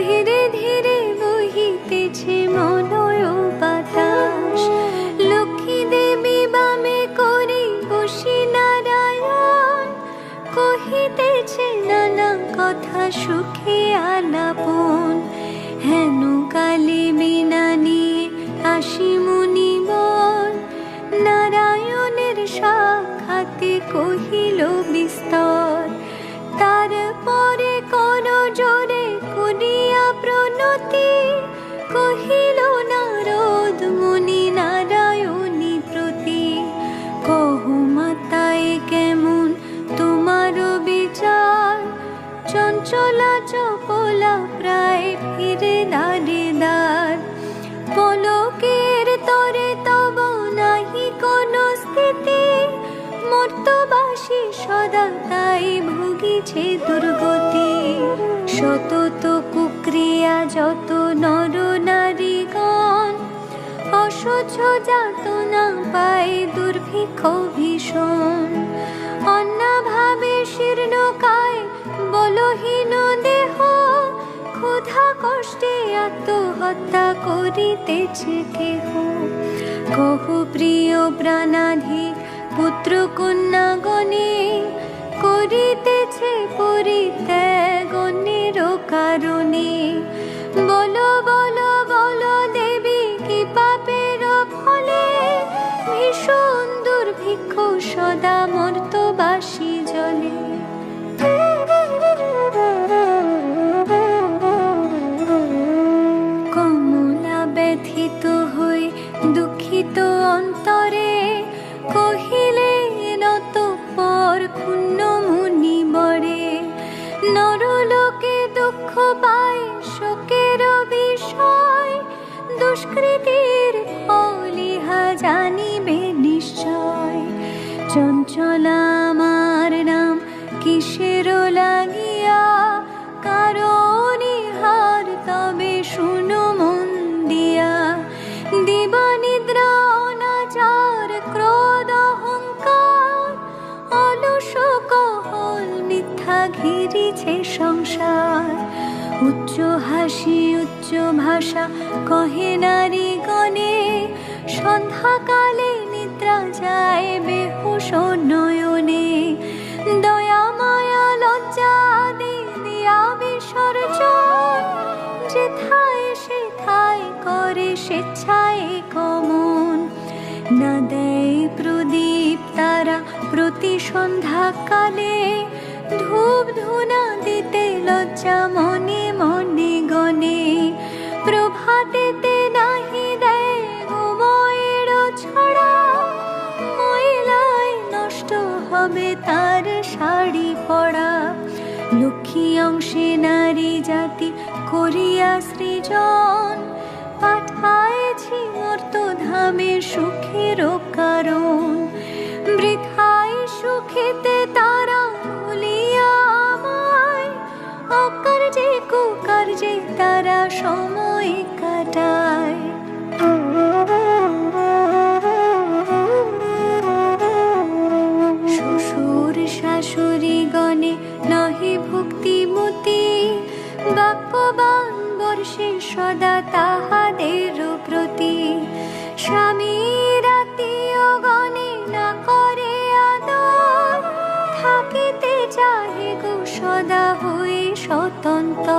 ধীরে ধীরে বহিতেছে মলয় বাতাস। লক্ষ্মী দেবী বামে করে বসি নারায়ণ, কহিতেছে নানা কথা সুখে আলাপন। হেন কালে বিনা নিয়ে আসি মুনিবর, নারায়ণের সাক্ষাতে কহিল বিস্তর। তারপরে কোন জোরে করিয়া প্রণতি, কহিল নারদ মুনি নারায়ণী প্রতি। কহো মাতায় কেমন তোমার বিচার, চঞ্চলা চপলা প্রায় ফিরে দ্বারে দ্বার। পলকের তরে তব নাহি কোন স্থিতি, মর্তবাসী সদা তাই ভুগিছে দুর্গতি। সতত কুক্রিয়া যত নর নারীগণ, অসহ্য যাতনা পায় দুর্ভিক্ষ ভীষণ। অন্নাভাবে শীর্ণকায় বলহীন দেহ, ক্ষুধা কষ্টে আত্মহত্যা করিতেছে কেহ। কহ প্রিয় প্রাণাধিক পুত্র কন্যাগণে, করিতেছে পরিত্যাগ অন্যের কারণে। বলো বলো বলো দেবী কি পাপের ফলে, ভীষণ দুর্ভিক্ষ সদা মর্তবাসী জলে। কমলা ব্যথিত হই দুঃখিত অন্তরে, কহিলেন অতঃপর ক্ষুণ্ণ মুনি বরে। নরলোকে দুঃখ পায় শোকের বিষয়, দুষ্কৃতির ফল ইহা জানিবে নিশ্চয়। চঞ্চলা আমার নাম কিসের লাগিয়া, কারণ ইহার তবে শুনো মন দিয়া। দিবানিদ্রা অনাচার ক্রোধ অহংকার, অলস কহল মিথ্যা ঘিরিছে সংসার। উচ্চ হাসি উচ্চ ভাষা কহে নারীগণে, সন্ধ্যাকালে নিদ্রা যায় বেহুশ নয়নে। দয়া মায়া লজ্জা দিয়া বিসর্জন, যেথায় সেথায় করে স্বেচ্ছায় গমন। না দেয় প্রদীপ তারা প্রতি সন্ধ্যাকালে, ধূপ ধুনা দিতে লজ্জা মনে মনে গণে। প্রভাতেতে নাহি দেয় ঘুমোয়ের ছড়া, ময়লায় নষ্ট হবে তার শাড়ি পরা। লক্ষ্মী অংশে নারী জাতি করিয়া সৃজন, পাঠায়েছি মর্তধামে সুখের কারণ। বৃথায় সুখেতে তারা ভুলিয়া আমায়, অকার্যে কুকার্যে তারা সময় কাটায়। শ্বশুর শাশুড়ি গণে নহি ভক্তিমতী, বাক্যবান বর্ষে সদা তাহাদের প্রতি। স্বামীর আত্মীয় গণে না করে আদর, থাকিতে চাহে গো সদা হয়ে স্বতন্ত্র।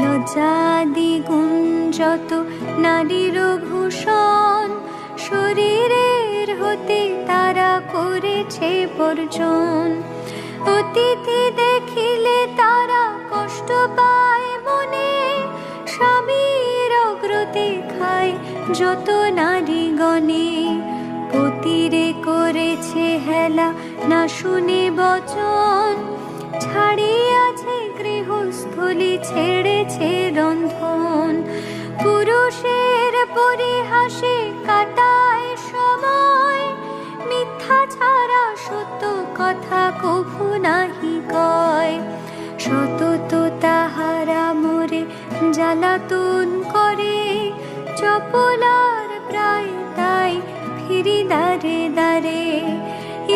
লজ্জাদি গুণ যত নারীর ভূষণ, শরীরের হতে তারা করেছে বর্জন। অতিথি দেখিলে তারা কষ্ট পায় মনে, স্বামীর অগ্রতে খায় যত নারীগণে। পতিরে করেছে হেলা না শুনে বচন, ছাড়িয়াছে গৃহস্থলী ছেড়েছে রন্ধন। পুরুষের পরিহাসে কাটায় সময়, মিথ্যা ছাড়া সত্য কথা কভু নাহি কয়। সতত তাহারা মোরে জ্বালাতন করে, চপলার প্রায় তাই ফিরি দ্বারে দ্বারে।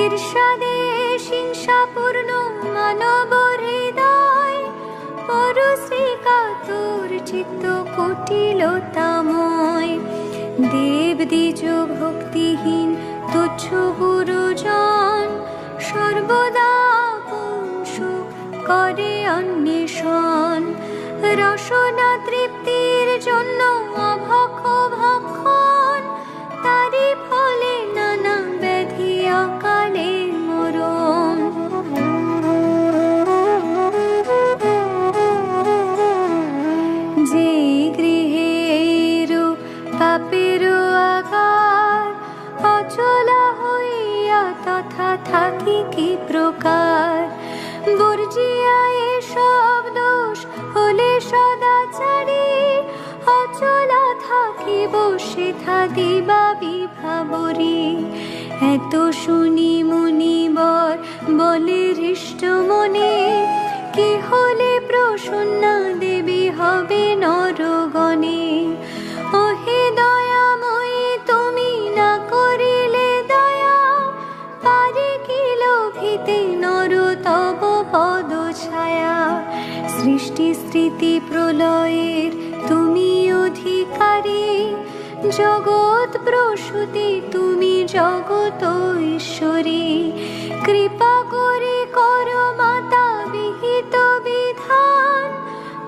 ঈর্ষাদে হিংসাপূর্ণ মানব হৃদয়, পরশ্রী চিত্ত কুটিলতাময়। দেব দ্বিজ ভক্তিহীন তুচ্ছ গুরুজন, সর্বদা সুখ করে অন্বেষণ। রসনা তৃপ্তির জন্য অভক্ষ ভক্ষণ, তারই ফলে নানা ব্যাধি অকালে মরণ। যে গৃহে এইরূপ পাপের আগার, অচলা হইয়া তথা থাকি কি প্রকার। বর্জিয়া এসব দোষ হলে সদাচারী, অচলা থাকিব সেথা দিবা বিভাবরী। এত শুনি মুনিবর বলে হৃষ্ট মনে, কি হলে প্রসন্না দেবী হবে নরগণে। ওহে দয়াময়ী তুমি না করিলে দয়া, পারে কি লোভিতে নর তব পদ ছায়া। সৃষ্টি স্মৃতি প্রলয়ের তুমি অধিকারী, জগৎ প্রসূতি তুমি জগত ঈশ্বরী। কৃপা করে কর মাতা বিহিত বিধান,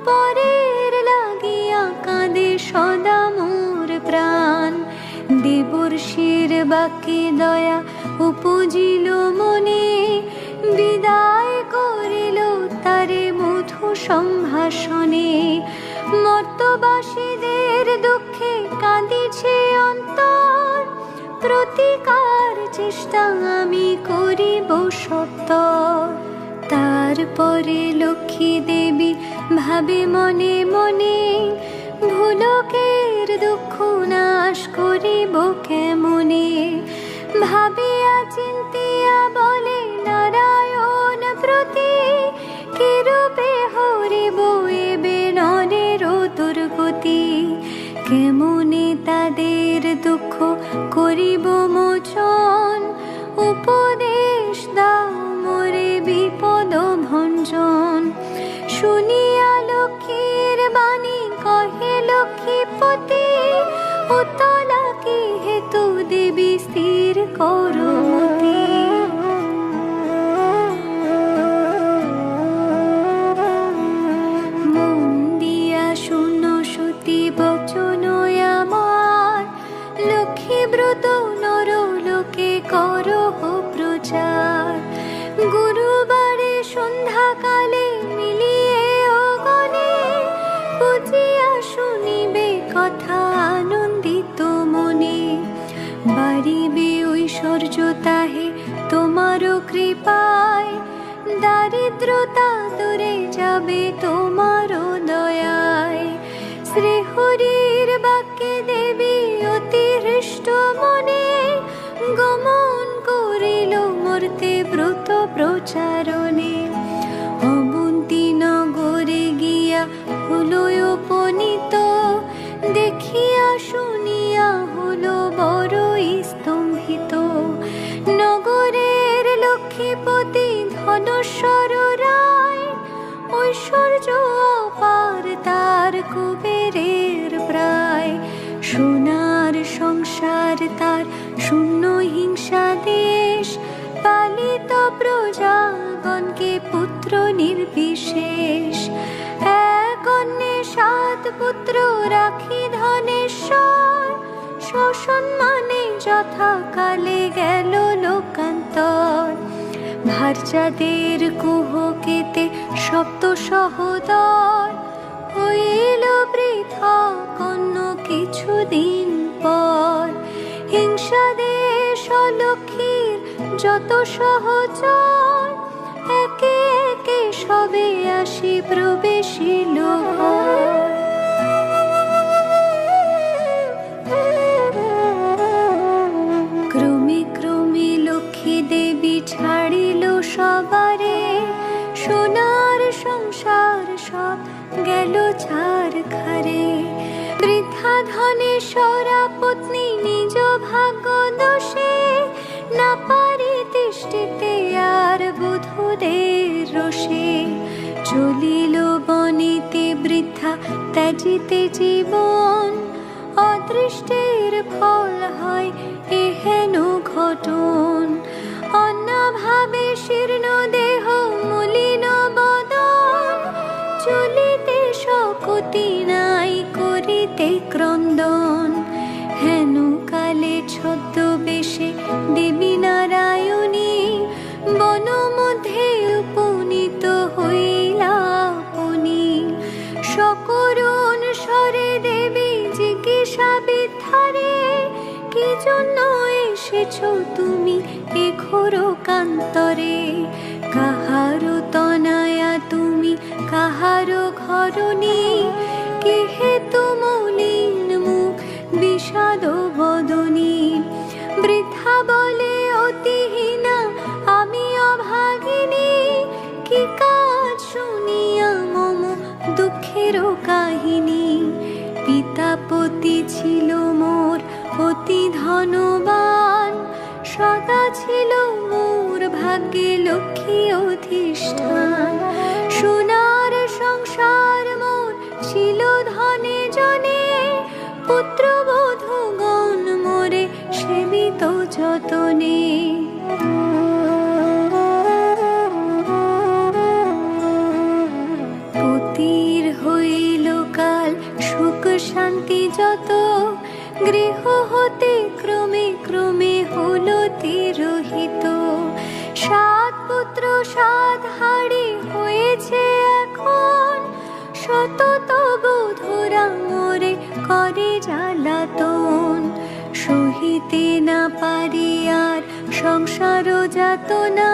পরের লাগিয়া কাঁদে সদা মোর প্রাণ। দেবর্ষির বাক্যে দয়া উপজিল মনে, বিদায় করিল তারে মধু সম্ভাষণে। মর্তবাসীদের দুঃখে কাঁদিছে অন্তর, প্রতিকার চেষ্টা আমি করিব সত্তর। তারপরে লক্ষ্মী দেবী ভাবে মনে মনে, ভুলকের দুঃখ নাশ করিব কেমনে। ভাবিয়া চিন্তিয়া বলে নারায়ণ প্রতি, কিরূপে হরিব এবে নরের দুর্গতি। কেমনে তাদের দুঃখ করিব মোচন, উপদেশ দাও মোরে বিপদ ভঞ্জন। শুনিয়া লক্ষ্মীর বাণী কহে লক্ষ্মীপতি, উতলা কি হেতু দেবী স্থির করো মতি। মন দিয়া শুনো সতী বচন আমার, লক্ষ্মী ব্রত নর লোকে করো প্রচার। গুরুবারে সন্ধ্যাকালে মিলিয়ে গণে, বুঝিয়া শুনিবে কথা আনন্দিত মনে। বাড়িবে ঐশ্বর্য তাহে তোমার কৃপায়, দারিদ্রতা দূরে যাবে তোমার দয়ায়। শ্রীহরির বাক্যে দেবী অতি হৃষ্ট মনে, গমন করিল মর্তে ব্রত প্রচারণে। অবন্তী নগরে গিয়া হলো উপনীত, দেখিয়া শুনিয়া হলো বড়ই স্তম্ভিত। নগরের লক্ষ্মীপতি ধনেশ্বর রায়, ঐশ্বর্য অপার তার কুবেরের প্রায়। সোনার সংসার তার শূন্য হিংসা দেশ, পালিত প্রজাগণকে পুত্র নির্বিশেষ। এক অন্যে 7 পুত্র রাখি ধনেশ্বর, সসম্মানে যথাকালে গেল লোকান্তর। ভার্যাদের কুহকেতে সপ্ত সহোদর, হইল পৃথক অন্য কিছুদিন পর। হিংসা দেশ লক্ষ্মীর যত সহচর, একে একে সবে আসি প্রবেশিল ঘর। ক্রমে ক্রমে লক্ষ্মী দেবী ছাড়িল সবারে, সোনার সংসার সব গেল ছারখারে। বৃদ্ধা ধনেশ্বরা পত্নী নিজ ভাগ্য দোষে, না পারি তিষ্ঠিতে আর বধূদের রোষে। চলিল বনেতে বৃদ্ধা ত্যাজিতে জীবন অদৃষ্টের ফল হয় এহেন ঘটন। অন্যভাবে শীর্ণ দেহ মলিন বদন, চলিতে শক্তি নাই করিতে ক্রন্দন। হেন কালে ছদ্মবেশে দেবী নারায়ণী বন মধ্যে উপনীত হইলা আপনি। সকরুণ স্বরে দেবী জিজ্ঞাসা বিদ্ধারে, কি জন্য এসেছ তুমি এ ঘোর কান্তরে? কাহারো তনয়া তুমি কাহারো ঘরণী, কি হেতু মলিন মুখ বিষাদ বদনী? বৃথা বলে অতিহীনা আমি অভাগিনী, কি কাজ শুনিয়া মম দুঃখের কাহিনী? পিতাপতি ছিল মোর অতি ধনবান, সদা ছিল মোর ভাগ্যে লক্ষ্মী অধিষ্ঠান। সোনার সংসার মোর ছিল ধনে জনে, পুত্রবধূগণ মোরে সেবিত যতনে। পতির হইল কাল সুখ শান্তি যত, গৃহ হতে ক্রমে ক্রমে হলো তিরোহিত। 7 পুত্র 7 হাড়ি হয়েছে এখন, শত বধূরা মোরে করে জ্বালাতন। সহিতে না পারি আর সংসার যাতনা,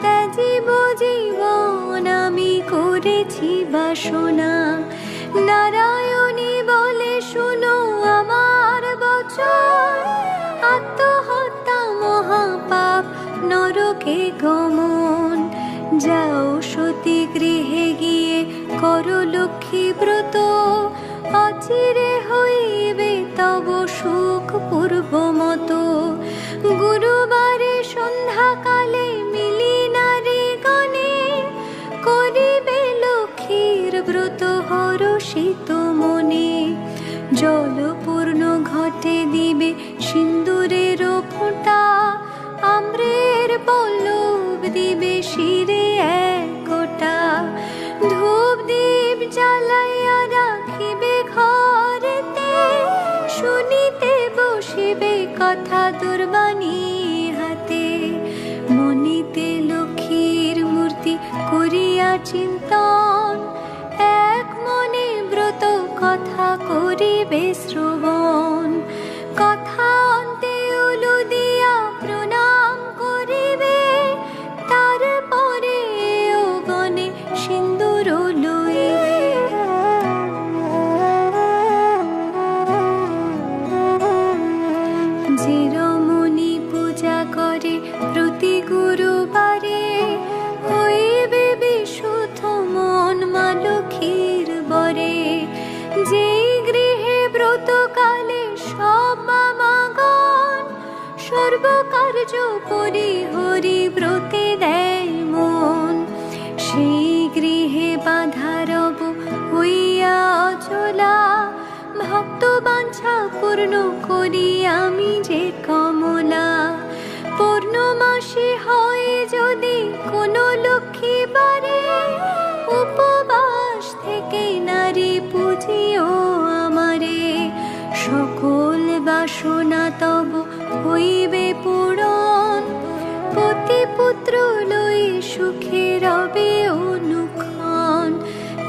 ত্যাজিব জীবন আমি করেছি বাসনা। নারায়ণী বলে শুনো আমার বচন, আত্মহত্যা মহাপাপ নরকে গমন। যাও সতী গৃহে গিয়ে করো লক্ষ্মী ব্রত, অচিরে হইবে তব সুখ পূর্বমত। গুরুবারে সন্ধ্যাকালে মিলি নারী গণে, করিবে লক্ষ্মীর ব্রত হরষিত মনে। জলপূর্ণ ঘটে দিবে সিন্দুরের ফোঁটা, আম্রের পল্লব দিবে শিরে এক গোটা। ধূপ দীপ জ্বালাইয়া রাখিবে ঘরেতে, শুনিতে বসিবে কথা দুর্বাণী হাতে। মনিতে লক্ষ্মীর মূর্তি করিয়া চিন্তন, এক মনে ব্রত কথা করিবে শ্রবণ। কথা অন্তে উলু দিয়া প্রণাম করিবে, তারপরে ও গণে সিন্দুর লইবে। যে রমণী পূজা করে প্রতি গুরুবারে, হইবে বিশুদ্ধ মন মা লক্ষ্মীর বরে। যেই গৃহে ব্রতকালে সব মামাগণ, সর্বকার্য পরিহরি ব্রতে দেয় মন। সেই গৃহে বাঁধা রব হইয়া অচলা, ভক্ত বাঞ্ছা পূর্ণ করি আমি যে কমলা। পূর্ণমাসী হয় যদি কোনো লক্ষ্মী বারে, উপবাস থেকে নারী পুজিও আমারে। সকল বাসনা তব হইবে পূরণ, পতি পুত্র লই সুখে রবে অনুক্ষণ।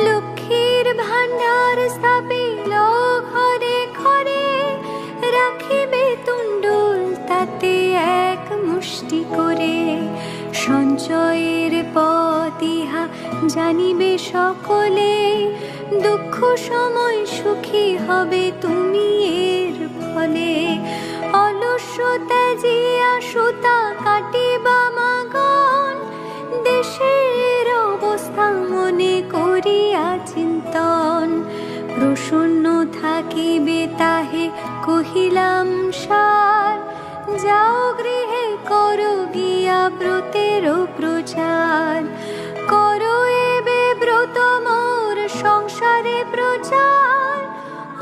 লক্ষ্মীর ভাণ্ডার স্থাপিল ঘরে ঘরে, রাখিবে তুণ্ডুল তাতে এক মুষ্টি করে। সঞ্চয়ের পথ ইহা জানিবে সকলে, দুঃখ সময় সুখী হবে তুমি এর ফলে। অলস্য ত্যাজিয়া সুতা কাটিবা মাগণ, দেশের অবস্থা মনে করিয়া চিন্তন। প্রসন্ন থাকিবে তাহে কহিলাম সার, যাও গৃহে করো গিয়া ব্রতের প্রচার। করো এবে ব্রত মোর সংসারে প্রচার,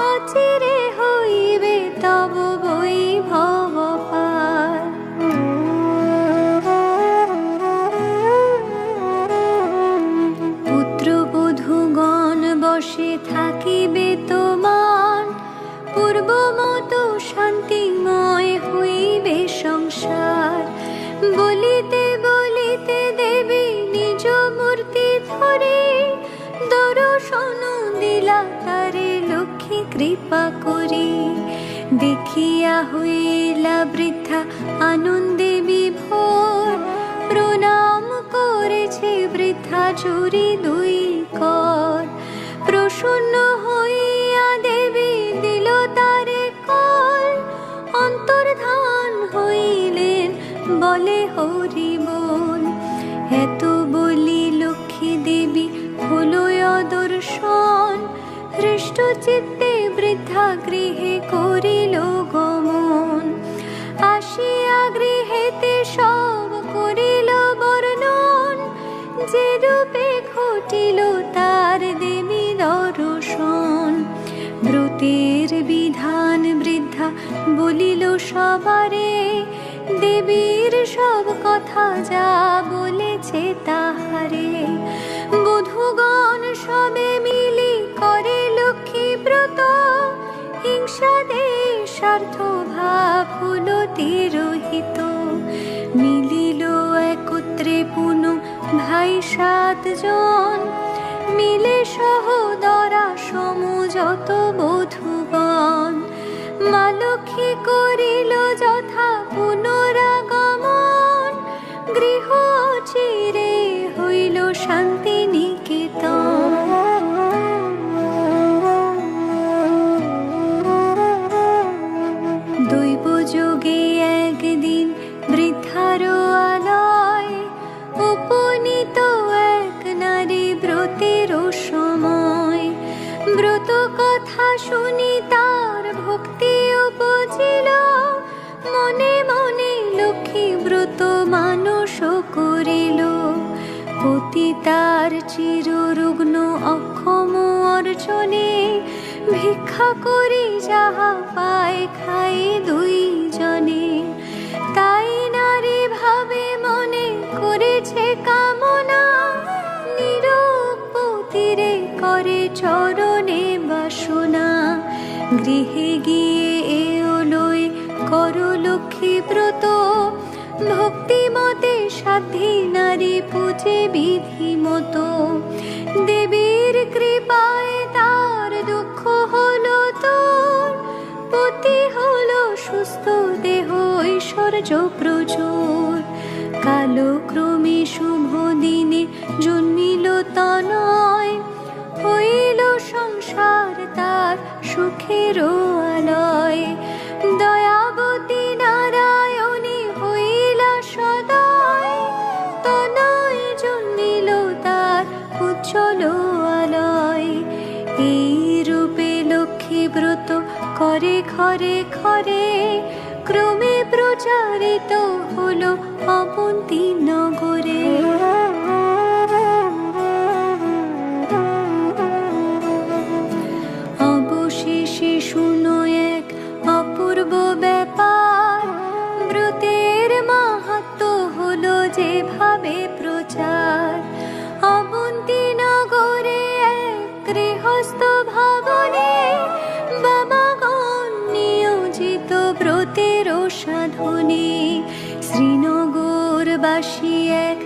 অচিরে হইবে তব বৈভব পার। পুত্রবধূগণ বসে থাকিবে তোমার, পূর্বমত শান্তিময় হইবে সংসার। বলিতে বলিতে দেবী নিজ মূর্তি ধরে, দর্শন দিলা তারে লক্ষ্মী কৃপা করি। দেখিয়া হইলা বৃদ্ধা আনন্দে বিভোর, প্রণাম করেছে বৃদ্ধা জুড়ি দুই কর। প্রসন্ন হইয়া দেবী দিল তারে কল, অন্তর্ধান হইলেন বলে হরি বল। এত বলি লক্ষ্মী দেবী হলো দর্শন, হৃষ্ট চিত্তে বৃদ্ধা গৃহে করিল গমন। আসিয়া গৃহেতে সব করিল বর্ণন, যে রূপে ঘটিল তার দেবী দর্শন। ব্রতের বিধান বৃদ্ধা বলিল সবারে, দেবীর সব কথা যা বলেছে তাহারে। বধূগণ সবে মিলি করে লক্ষ্মী ব্রত, হিংসা দেশার্থ ভাব হলো তিরোহিত। মিলিল একত্রে পুনঃ ভাই 7 জন, মিলে সহোদরা সমুযত বধূগণ। মা লক্ষ্মী করিল যথা পুনরাগমন, গৃহ চিরে হইল শান্তি নিকেতন। দৈব যোগে একদিন বৃদ্ধার আলয়, উপনীত এক নারী ব্রতের সময়। ব্রত কথা শুনি তার ভক্তি উপজিল, মনে মনে লক্ষ্মী ব্রত মানস করিল। পতি তার চিররুগ্ন অক্ষম অর্জনে, ভিক্ষা করি যাহা পায় খাই দুই জনে। তাই নারী ভাবে মনে করেছে কামনা, নীরব পতিরে করে চরণে বাসনা। গৃহে গিয়ে এলোয় কর লক্ষ্মী ব্রত, ভক্তিমতে সাধ্যী নারী পূজে বিধি মতো। দেবীর কৃপায় তার দুঃখ হলো দূর, পতি হলো সুস্থ দেহ ঐশ্বর্য প্রচুর। কালক্রমে শুভ দিনে জন্মিল তনয়, হইল সংসার তার সুখের আলয়। দয়াবতী নারায়ণী হইলা সদয়, তনয় জন্মিল তার উজ্জ্বল আলয়। এই রূপে লক্ষ্মী ব্রত করে ঘরে ঘরে, ক্রমে প্রচারিত হলো অবন্তী নগরে। অবশেষে শুনো এক অপূর্ব ব্যাপার, ব্রতের মাহাত্ম্য হলো যেভাবে প্রচার। অবন্তী নগরে এক গৃহস্থ ভবনে, বাবাগণ নিয়োজিত ব্রতের সাধনে। শ্রীনগরবাসী এক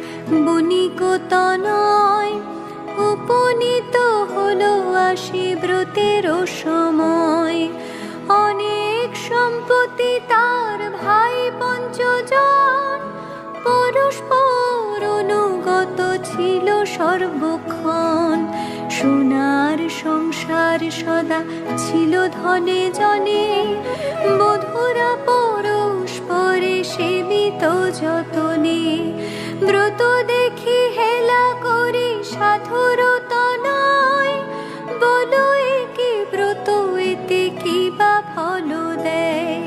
বণিক তনয়, উপনীত হলো আসি ব্রতের সময়। অনেক সম্পত্তি তার ভাই 5 জন, পরস্পর অনুগত ছিল সর্বক্ষণ। সোনার সংসার সদা ছিল ধনে জনে, বধূরা পরস্পরে সেবিত যতনে। ব্রত দেখি হেলা করি সাধুর তনয়, বলো একে ব্রত এতে কি বা ফল দেয়।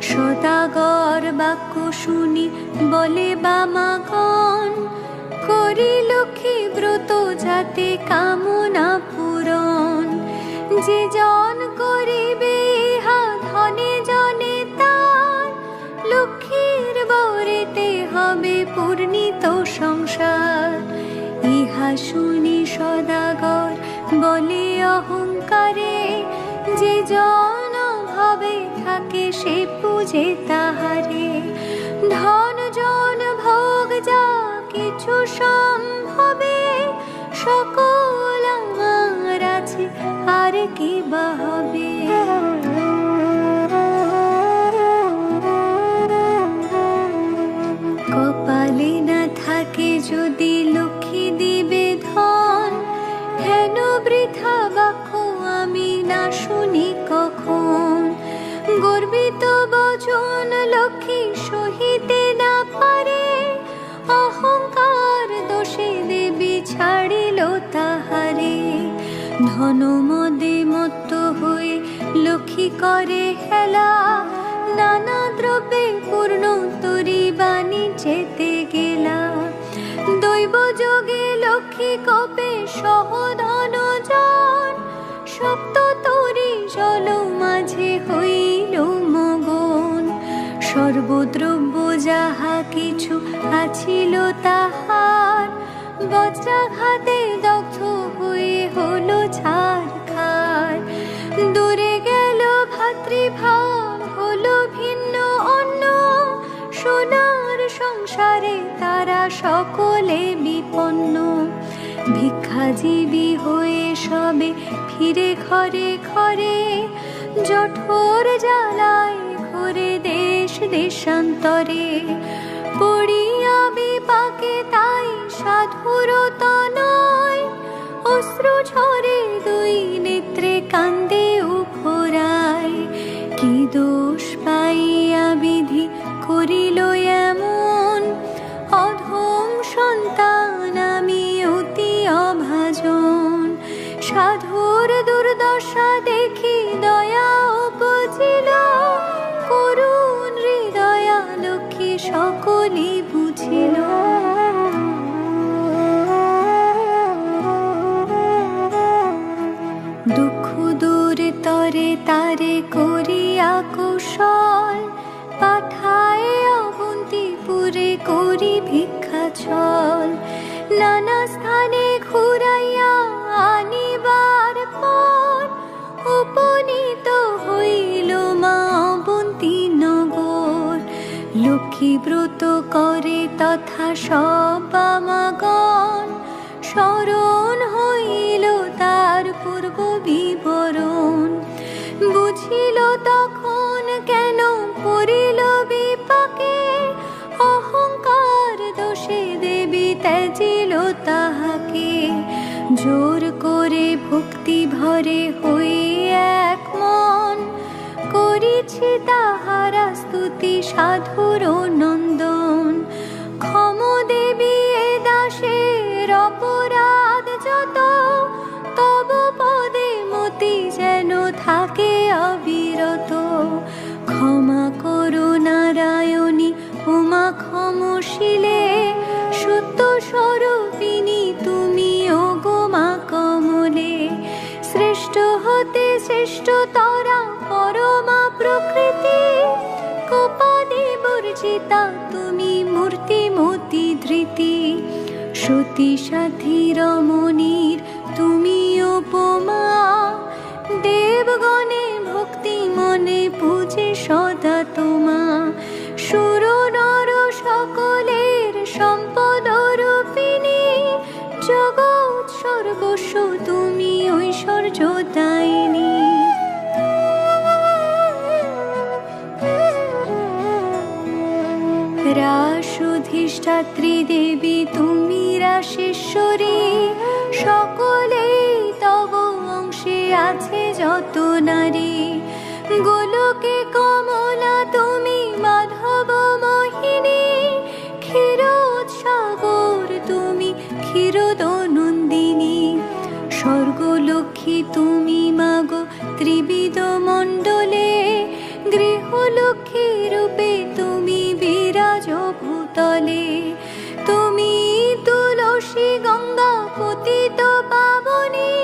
সদাগর বাক্য শুনি বলে বামাগণ, করি লক্ষ্মী ব্রত যাতে কামনা পূরণ। যে জন করিবে ইহা ধনে জনে তার, লক্ষ্মীর বরেতে হবে পূর্ণিত সংসার। ইহা শুনি সদাগর বলে অহংকারে, যে জন ভাবে থাকে সে পূজে তাহারে। ধন জন ভোগ যা কিছু সম্ভবে, সকল আমার আছে আর কি বা হবে। কপালে না থাকে যদি লক্ষ্মী দিবে ধন, হেন বৃথা বাক্য আমি না শুনি কখন। গর্বিত বচন লক্ষ্মী সহিতে না পারে, অহংকার দোষে দেবী ছাড়িল তাহারে। ধন মদে মত্ত হয়ে লক্ষ্মী করে হেলা, নানা দ্রব্যে পূর্ণ তরি বাণিজ্যেতে গেলা। দৈব যোগে লক্ষ্মী কপে সহ ধন জন, সপ্ত তরি জল মাঝে হইল মগন। সর্বদ্রব্য যাহা কিছু আছিল তাহার, বজ্রাঘাতে দগ্ধ হয়ে হলো ছারখার। দূরে গেল ভাতৃভাব হলো ভিন্ন অন্য, সোনার সংসারে তারা সকলে বিপন্ন। ভিক্ষাজীবী হয়ে সবে ফিরে ঘরে ঘরে, জঠোর জ্বালায় ঘোরে দেশ দেশান্তরে। পড়িয়া বিপাকে তাই সাধুর তনয়, অশ্রু ঝরে দুই নেত্রে কান্দে উফরায়। কি দোষ পাইয়া বিধি করিল এমন, অধম সন্তান আমি অতি অভাজন। সাধুর দুর্দশা দেখি দয়া উপজিল, করুণ হৃদয়া লক্ষ্মী সকলে বুঝিল। দুঃখ দূর তরে তারে করিয়া কৌশল, পাঠায় অবন্তিপুরে করি ভিক্ষা ছল। নানা স্থানে ঘুরাইয়া আনিবার পর, উপনীত হইল মা অবন্তী নগর। লক্ষ্মী ব্রত করে তথা সব আমাগণ, স্মরণ হইল তার পূর্ব বিবরণ। বুঝিল তখন কেন পড়িল বিপাকে, অহংকার দোষে দেবী ত্যাজিল তাহাকে। জোর করে ভক্তি ভরে হই এক মন, করিছি তাহারা স্তুতি সাধুর নন্দন। ক্ষম দেবী এ দাসের অপরাধ যত, তব পদে মতি যেন থাকে অবিরত। ক্ষমা করো নারায়ণী উমা ক্ষমশীলে, সত্য স্বরূপিণী তুমি ও গো মা কমলে। শ্রেষ্ঠ হতে শ্রেষ্ঠতরা পরমা প্রকৃতি, কোপাদি বর্জিতা তুমি মূর্তিমতি ধৃতি। সতী সাথী রমণীর তুমি উপমা, দেবগণে ভক্তি মনে পূজে সদা তোমা। সুর নর সকলের সম্পদ রূপিণী, জগৎ সর্বস্ব তুমি ঐশ্বর্য দায়িনী। রাসধিষ্ঠাত্রী দেবী তুমি রাসেশ্বরী, সকলেই তব অংশে আছে যত নারী। গোলকে কমলা তুমি মাধব মোহিনী, ক্ষীরোৎসাগর তুমি ক্ষীরোদনন্দিনী। স্বর্গলক্ষ্মী তুমি মাগো ত্রিবিধ মণ্ডলে, গৃহলক্ষ্মী রূপে তুমি বিরাজ ভূতলে। তুমি তুলসী গঙ্গা পতিত পাবনী,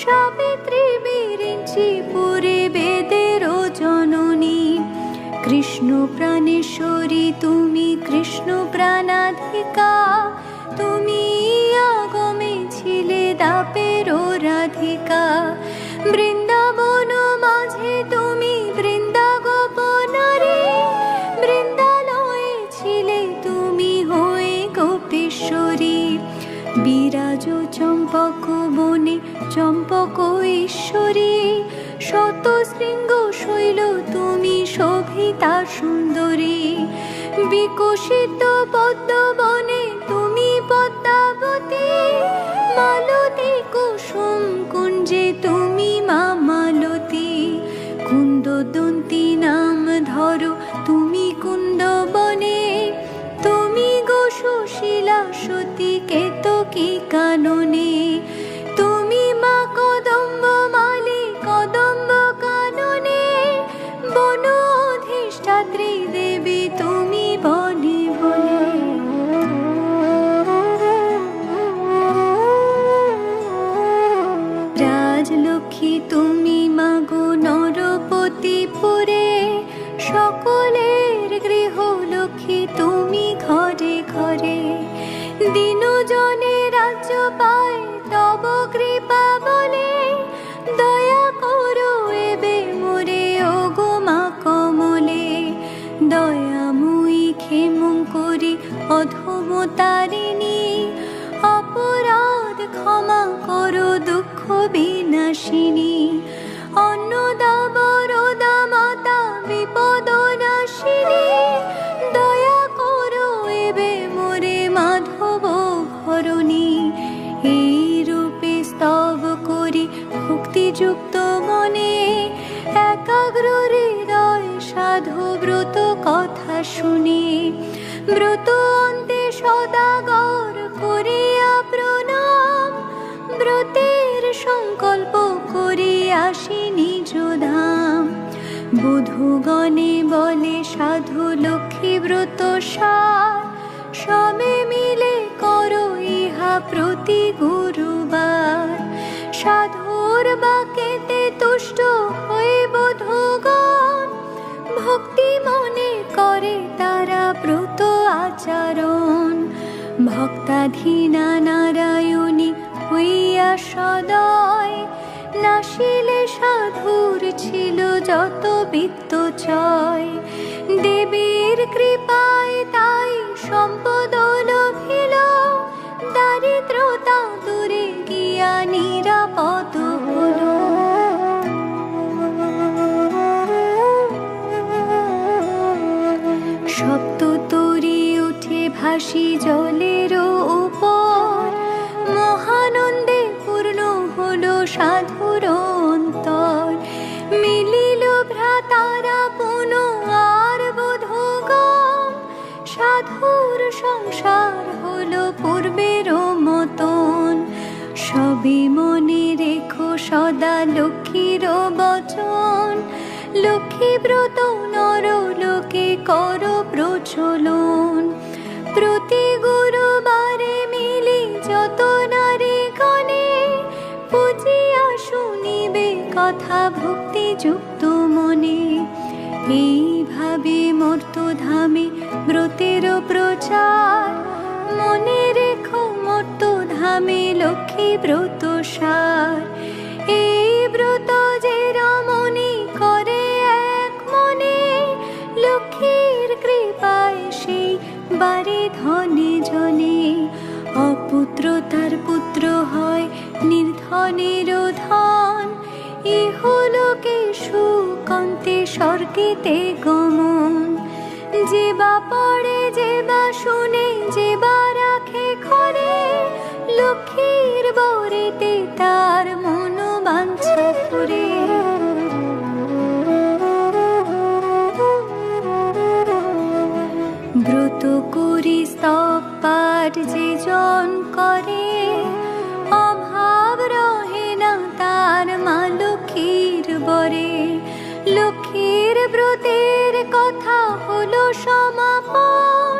সাবিত্রী বীরে বিচিপুরে বেদের জননী। কৃষ্ণ প্রাণেশ্বরী তুমি, কৃষ্ণ প্রাণাধিকা, তুমি আগমে ছিলে দাপের রাধিকা। বৃন্দাবন মাঝে তুমি বৃন্দা গোপনারী, বৃন্দালয়ে ছিলে তুমি হয়ে গোপেশ্বরী। বিরাজ চম্পক বনে চম্পক ঈশ্বরী, শত শৃঙ্গ শৈল তুমি শোভিতা সুন্দরী। বিকশিত পদ্মবনে তুমি পদ্মাবতী, মালতী কুসুম কুঞ্জে তুমি মা মালতী। কুন্দদন্তী নাম ধরো তুমি কুন্দবনে, তুমি গো সুশীলা সতী কেতকী কাননে। তুমি মা কদম্ব মালি কদম্ব কাননে, বন অধিষ্ঠাত্রী দেবী তুমি বনে বনে। রাজলক্ষ্মী তুমি মাগো নরপতিপুরে, সকলের গৃহলক্ষ্মী তুমি ঘরে ঘরে। দিনজনে রাজ্য পায় তব কৃপা বলে, দয়া করো এবে মোরে ওগো মা কমলে। দয়াময়ী ক্ষেমঙ্করী অধমতারিণী, অপরাধ ক্ষমা করো দুঃখ বিনাশিনী। অন্নদা বরদা মাতা বিপদ নাশিনী, দয়া করো এবে মোরে মাধব ঘরণী। এই রূপে স্তব করি ভক্তিযুক্ত মনে, একাগ্র হৃদয় সাধু ব্রত কথা শুনে। ব্রত অন্তে সদাগর করিয়া প্রণাম, ব্রতের সংকল্প করি আসি নিজ ধাম। বধূগণে বলে সাধু লক্ষ্মী ব্রত সার, সবে মিলে করো ইহা প্রতি গুরুবার। সাধুর বাক্যেতে তুষ্ট হয়ে বধূগণ, ভক্তি মনে করে তারা ব্রত আচরণ। ভক্তাধীনা নারায়ণী হইয়া সদয়, নাশিলে সাধুর ছিল যত বিত্ত চয়। দেবীর কৃপায় তাই সম্পদ লভিল, দারিদ্রতা দূরে গিয়া নিরাপদ হল। সপ্ত তরী উঠে ভাসি জলের উপর, মহানন্দে পূর্ণ হলো সাধুর অন্তর। মিলিল ভ্রাতারা পুন আর বধূগণ, সাধুর সংসার হলো পূর্বের মতন। সবে মনে রেখো সদা লক্ষ্মীর বচন, লক্ষ্মী ব্রত নর লোকে করো প্রচলন। প্রতি গুরুবারে মিলি যত নারী গণে, পুজিয়া শুনিবে কথা ভক্তিযুক্ত মনে। এইভাবে মর্তধামে ব্রতের প্রচার, মনে রেখো মর্তধামে লক্ষ্মী ব্রত সার। এই ব্রত যে রমণী করে এক মনে, লক্ষ্মীর কৃপায় সেই বারে ধনে জনে। অপুত্র তার পুত্র হয় নির্ধনের ধন, ইহলোকে সুকান্তে স্বর্গেতে গমন। যে বা পড়ে যে বা শুনে যে বা রাখে ঘরে, লক্ষ্মীর বরেতে তার মনোবাঞ্ছা করে। ব্রত করি স্তব পাঠ যে জন করে, অভাব রহে না তার মা লক্ষ্মীর বরে। লক্ষ্মীর ব্রতের কথা হলো সমাপন,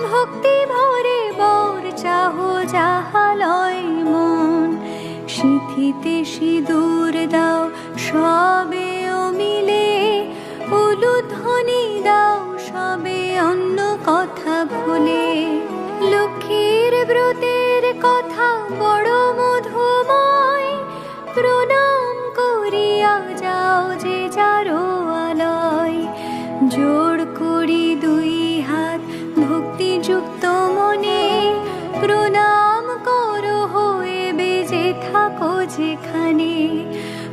ভক্তি ভরে বর চাহ যাহা লয় মন। সিঁথিতে সিঁদুর দাও সবে মিলে উলুধ্বনি দাও সবে অন্য কথা ভুলে। লক্ষ্মীর ব্রতের কথা বড় মধুময়, প্রণাম করিয়া যাও যে যারো আলয়। জোড় করি দুই হাত ভক্তিযুক্ত মনে, প্রণাম করো হয়ে বেজে থাকো যেখানে।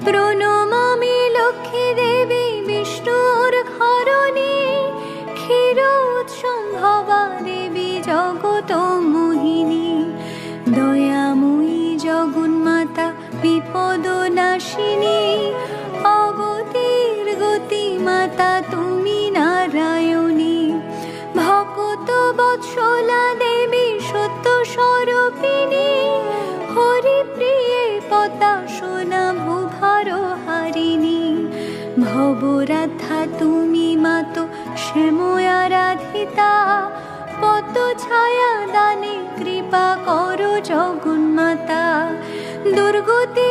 প্রণমামি লক্ষ্মী দেবী বিষ্ণুর ঘরণী, ক্ষীর উৎসম্ভবা দেবী জগত মোহিনী। দয়াময়ী জগন্মাতা বিপদ নাশিনী, অগতির গতি মাতা তুমি নারায়ণী। ভকত বৎসলা দেবী সত্য স্বরূপিণী, হরিপ্রিয়ে পতা সোনা ভূভার হারিণী। ভবরাধা তুমি মাতো শ্যাময়া রাধিতা, পত ছায়া দানে কৃপা করো জগন্মাতা। দুর্গতি